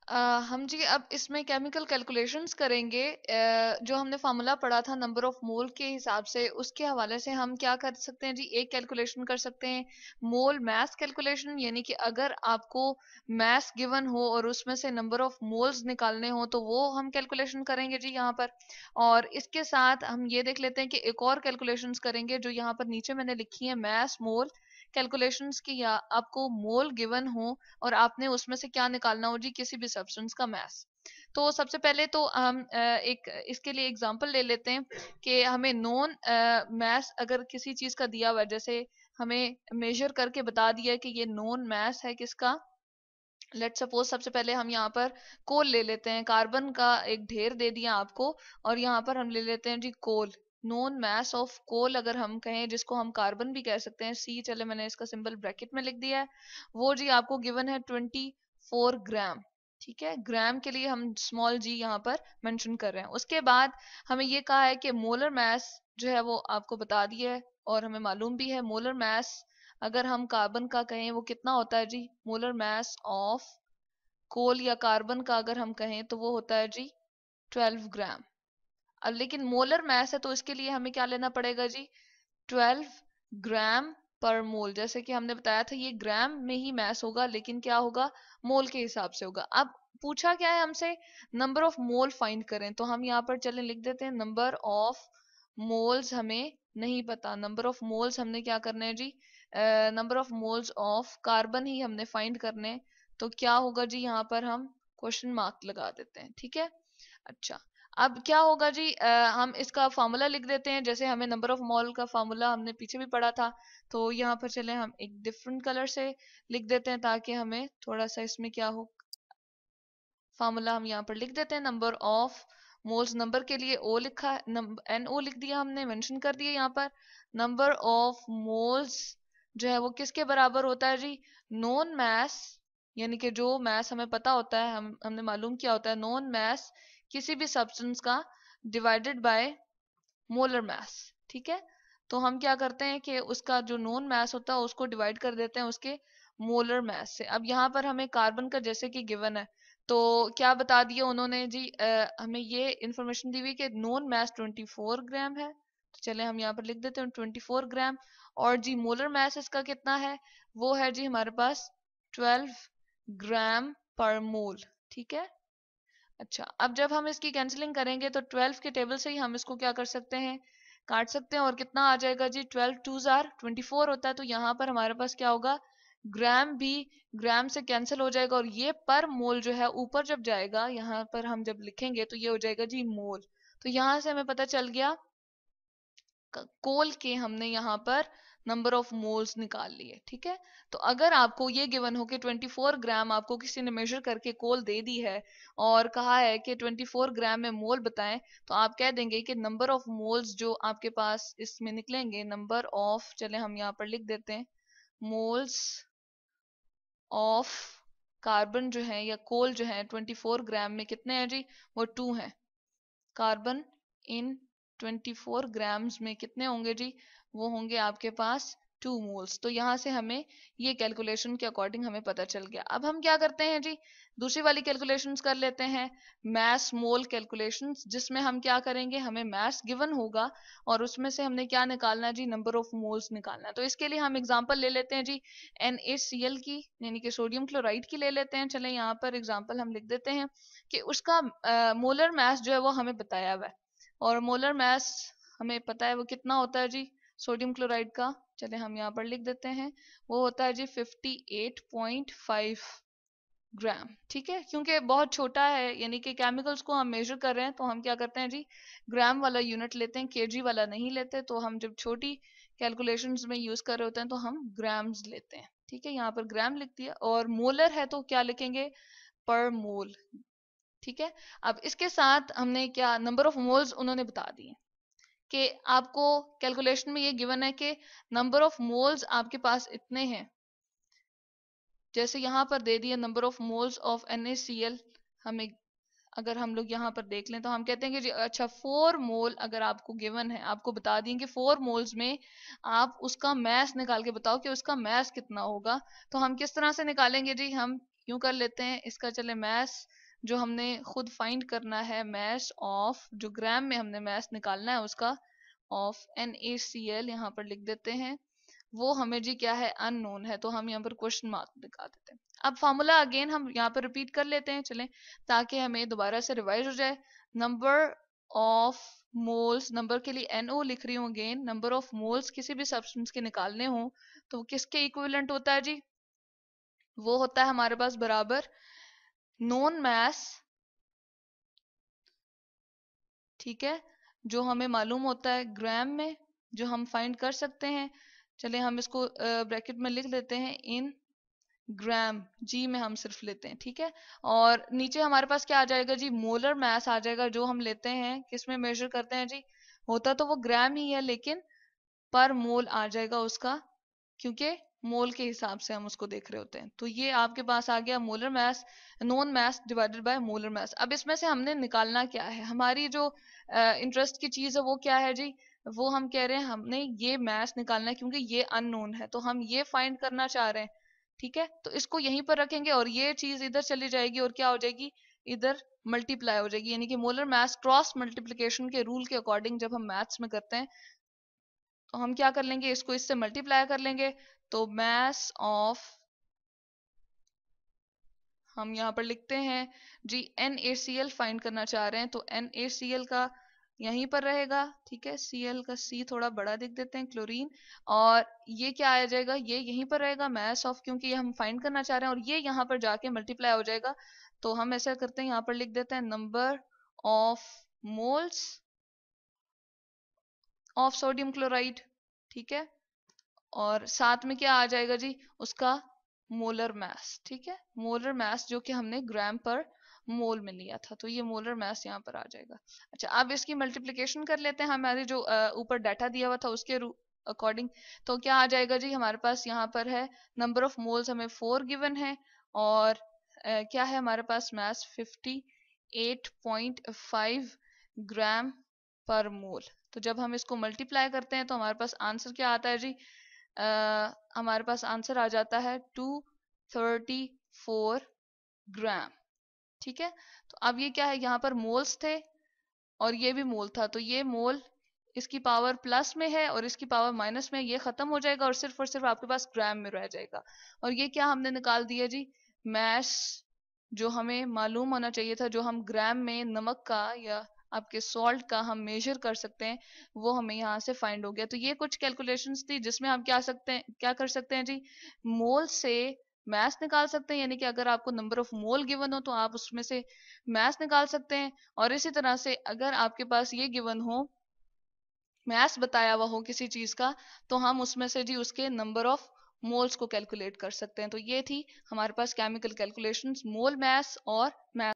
हम जी अब इसमें केमिकल कैलकुलेशंस करेंगे। जो हमने फार्मूला पढ़ा था नंबर ऑफ मोल के हिसाब से, उसके हवाले से हम क्या कर सकते हैं जी, एक कैलकुलेशन कर सकते हैं मोल मास कैलकुलेशन, यानी कि अगर आपको मास गिवन हो और उसमें से नंबर ऑफ मोल्स निकालने हो तो वो हम कैलकुलेशन करेंगे जी यहाँ पर। और इसके साथ हम ये देख लेते हैं कि एक और कैलकुलेशंस करेंगे जो यहाँ पर नीचे मैंने लिखी है, मास मोल कैलकुलेशंस की। या आपको मोल गिवन हो और आपने उसमें से क्या निकालना हो जी, किसी भी सब्सटेंस का मास। तो सबसे पहले तो हम एक इसके लिए एग्जांपल ले लेते हैं कि हमें नॉन मास अगर किसी चीज का दिया हुआ है, जैसे हमें मेजर करके बता दिया है कि ये नॉन मास है किसका। लेट सपोज सबसे पहले हम यहाँ पर कोल ले लेते हैं, कार्बन का एक ढेर दे दिया आपको, और यहाँ पर हम ले लेते हैं जी कोल। नोन मास ऑफ कोल अगर हम कहें, जिसको हम कार्बन भी कह सकते हैं, सी, चले मैंने इसका सिंबल ब्रैकेट में लिख दिया है, वो जी आपको गिवन है 24 ग्राम। ठीक है, ग्राम के लिए हम स्मॉल जी यहाँ पर मेंशन कर रहे हैं। उसके बाद हमें ये कहा है कि मोलर मास जो है वो आपको बता दिया है, और हमें मालूम भी है मोलर मास अगर हम कार्बन का कहें वो कितना होता है जी, मोलर मास ऑफ कोल या कार्बन का अगर हम कहें तो वो होता है जी 12 ग्राम। अब लेकिन मोलर मास है तो इसके लिए हमें क्या लेना पड़ेगा जी, 12 ग्राम पर मोल। जैसे कि हमने बताया था ये ग्राम में ही मास होगा, लेकिन क्या होगा, मोल के हिसाब से होगा। अब पूछा क्या है हमसे, नंबर ऑफ मोल फाइंड करें, तो हम यहाँ पर चलें लिख देते हैं नंबर ऑफ मोल्स। हमें नहीं पता नंबर ऑफ मोल्स, हमने क्या करना है जी, number of moles of carbon ही हमने फाइंड करने हैं। तो क्या होगा जी, यहाँ पर हम क्वेश्चन मार्क लगा देते हैं। ठीक है, अच्छा। अब क्या होगा जी, हम इसका फार्मूला लिख देते हैं, जैसे हमें नंबर ऑफ मोल का फार्मूला हमने पीछे भी पढ़ा था। तो यहाँ पर चले हम एक डिफरेंट कलर से लिख देते हैं ताकि हमें थोड़ा सा इसमें क्या हो, फार्मूला हम यहाँ पर लिख देते हैं नंबर ऑफ मोल्स। नंबर के लिए ओ लिखा है, एन ओ लिख दिया हमने, मेंशन कर दिया यहाँ पर। नंबर ऑफ मोल्स जो है वो किसके बराबर होता है जी, नॉन मास, यानी कि जो मास हमें पता होता है, हमने मालूम किया होता है, नॉन मास किसी भी सब्सटेंस का डिवाइडेड बाय मोलर मास। ठीक है, तो हम क्या करते हैं कि उसका जो नॉन मास होता है उसको डिवाइड कर देते हैं उसके मोलर मास से। अब यहाँ पर हमें कार्बन का जैसे कि गिवन है, तो क्या बता दिया उन्होंने जी, हमें ये इंफॉर्मेशन दी हुई कि नॉन मास 24 ग्राम है। तो चले हम यहाँ पर लिख देते हैं 24 ग्राम। और जी मोलर मास इसका कितना है, वो है जी हमारे पास 12 ग्राम पर मोल। ठीक है, अच्छा। अब जब हम इसकी कैंसिलिंग करेंगे तो 12 के टेबल से ही हम इसको क्या कर सकते हैं, काट सकते हैं। और कितना आ जाएगा जी, 12 टू जार 24 होता है, तो यहाँ पर हमारे पास क्या होगा, ग्राम भी ग्राम से कैंसिल हो जाएगा, और ये पर मोल जो है ऊपर जब जाएगा, यहाँ पर हम जब लिखेंगे तो ये हो जाएगा जी मोल। तो यहाँ से हमें पता चल गया कोल के हमने यहाँ पर नंबर ऑफ मोल्स निकाल लिए। ठीक है, तो अगर आपको ये गिवन हो कि 24 ग्राम आपको किसी ने मेजर करके कोल दे दी है और कहा है कि 24 ग्राम में मोल बताएं, तो आप कह देंगे कि नंबर ऑफ मोल्स जो आपके पास इसमें निकलेंगे, नंबर ऑफ, चले हम यहाँ पर लिख देते हैं, मोल्स ऑफ कार्बन जो है या कोल जो है 24 ग्राम में कितने हैं जी, वो 2 हैं। कार्बन इन 24 ग्राम्स में कितने होंगे जी, वो होंगे आपके पास 2 मोल्स। तो यहाँ से हमें ये कैलकुलेशन के अकॉर्डिंग हमें पता चल गया। अब हम क्या करते हैं जी, दूसरी वाली कैलकुलेशंस कर लेते हैं, मास मोल कैलकुलेशंस, जिसमें हम क्या करेंगे, हमें मास गिवन होगा और उसमें से हमने क्या निकालना है जी, नंबर ऑफ मोल्स निकालना है। तो इसके लिए हम एग्जांपल ले लेते हैं जी NaCl की, यानी कि सोडियम क्लोराइड की ले लेते हैं। चले यहाँ पर एग्जांपल हम लिख देते हैं कि उसका मोलर मास जो है वो हमें बताया हुआ है, और मोलर मास हमें पता है वो कितना होता है जी, सोडियम क्लोराइड का, चले हम यहाँ पर लिख देते हैं, वो होता है जी 58.5 ग्राम। ठीक है, क्योंकि बहुत छोटा है, यानी कि केमिकल्स को हम मेजर कर रहे हैं, तो हम क्या करते हैं जी, ग्राम वाला यूनिट लेते हैं, केजी वाला नहीं लेते। तो हम जब छोटी कैलकुलेशंस में यूज कर रहे होते हैं तो हम ग्राम्स लेते हैं। ठीक है, यहाँ पर ग्राम लिख दिया, और मोलर है तो क्या लिखेंगे, पर मोल। ठीक है, अब इसके साथ हमने क्या, नंबर ऑफ मोल्स उन्होंने बता दिए कि आपको कैलकुलेशन में ये गिवन है कि नंबर ऑफ मोल्स आपके पास इतने हैं, जैसे यहाँ पर दे दिए number of moles of NaCl। हमें अगर हम लोग यहाँ पर देख लें तो हम कहते हैं कि जी अच्छा 4 मोल अगर आपको गिवन है, आपको बता दें कि 4 मोल्स में आप उसका मैस निकाल के बताओ कि उसका मैस कितना होगा। तो हम किस तरह से निकालेंगे जी, हम यूं कर लेते हैं, इसका चले मैस जो हमने खुद फाइंड करना है, मैस ऑफ जो ग्राम में हमने मैस निकालना है उसका ऑफ NaCl यहाँ पर लिख देते हैं। वो हमें जी क्या है, अननोन है, तो हम यहाँ पर क्वेश्चन मार्क दिखा देते हैं। अब फॉर्मूला अगेन हम यहाँ पर रिपीट कर लेते हैं, चलें, ताकि हमें दोबारा से रिवाइज हो जाए। नंबर ऑफ मोल्स, नंबर के लिए NO लिख रही हूँ अगेन, नंबर ऑफ मोल्स किसी भी सब्सटेंस के निकालने हो तो किसके इक्विवेलेंट होता है जी, वो होता है हमारे पास बराबर नोन मैस, ठीक है, जो हमें मालूम होता है ग्राम में, जो हम फाइंड कर सकते हैं। चलिए हम इसको ब्रैकेट में लिख लेते हैं, इन ग्राम, जी में हम सिर्फ लेते हैं, ठीक है। और नीचे हमारे पास क्या आ जाएगा जी, मोलर मैस आ जाएगा, जो हम लेते हैं किस में मेजर करते हैं जी, होता तो वो ग्राम ही है लेकिन पर मोल आ जाएगा उसका, क्योंकि मोल के हिसाब से हम उसको देख रहे होते हैं। तो ये आपके पास आ गया molar mass, non mess divided by molar mass. अब इसमें से हमने निकालना क्या है, हमारी जो इंटरेस्ट की चीज है वो क्या है जी, वो हम कह रहे हैं हमने ये मैस निकालना है क्योंकि ये अननोन है, तो हम ये फाइंड करना चाह रहे हैं, ठीक है। तो इसको यहीं पर रखेंगे और ये चीज इधर चली जाएगी और क्या हो जाएगी, इधर मल्टीप्लाई हो जाएगी, यानी कि मोलर मैस क्रॉस मल्टीप्लिकेशन के रूल के अकॉर्डिंग जब हम मैथ्स में करते हैं तो हम क्या कर लेंगे, इसको इससे मल्टीप्लाई कर लेंगे। तो मैस ऑफ, हम यहाँ पर लिखते हैं जी NaCl फाइंड करना चाह रहे हैं, तो NaCl का यहीं पर रहेगा, ठीक है, Cl का C थोड़ा बड़ा लिख देते हैं, क्लोरीन, और ये क्या आ जाएगा, ये यहीं पर रहेगा मैस ऑफ, क्योंकि ये हम फाइंड करना चाह रहे हैं, और ये यहाँ पर जाके मल्टीप्लाई हो जाएगा। तो हम ऐसा करते हैं, यहाँ पर लिख देते हैं number of moles of sodium chloride, ठीक है, और साथ में क्या आ जाएगा जी, उसका मोलर मैस, ठीक है, मोलर मैस जो कि हमने ग्राम पर मोल में लिया था, तो ये मोलर मैस यहाँ पर आ जाएगा। अच्छा, अब इसकी मल्टीप्लिकेशन कर लेते हैं, हमारे जो ऊपर डाटा दिया हुआ था उसके अकॉर्डिंग। तो क्या आ जाएगा जी, हमारे पास यहाँ पर है नंबर ऑफ मोल्स हमें 4 गिवन है, और क्या है हमारे पास मैस 58.5 ग्राम पर मोल। तो जब हम इसको मल्टीप्लाई करते हैं तो हमारे पास आंसर क्या आता है जी, हमारे पास आंसर आ जाता है 234 ग्राम, ठीक है। तो अब ये क्या है, यहाँ पर मोल्स थे और ये भी मोल था, तो ये मोल इसकी पावर प्लस में है और इसकी पावर माइनस में, ये खत्म हो जाएगा और सिर्फ आपके पास ग्राम में रह जाएगा। और ये क्या हमने निकाल दिया जी, मैस, जो हमें मालूम होना चाहिए था, जो हम ग्राम में नमक का या आपके सॉल्ट का हम मेजर कर सकते हैं, वो हमें यहाँ से फाइंड हो गया। तो ये कुछ कैलकुलेशंस थी जिसमें हम क्या कर सकते हैं जी, मोल से मैस निकाल सकते हैं, यानी कि अगर आपको नंबर ऑफ मोल गिवन हो तो आप उसमें से मैस निकाल सकते हैं। और इसी तरह से अगर आपके पास ये गिवन हो, मैस बताया हुआ हो किसी चीज का, तो हम उसमें से जी उसके नंबर ऑफ मोल्स को कैलकुलेट कर सकते हैं। तो ये थी हमारे पास केमिकल कैलकुलेशंस, मोल मैस और मैस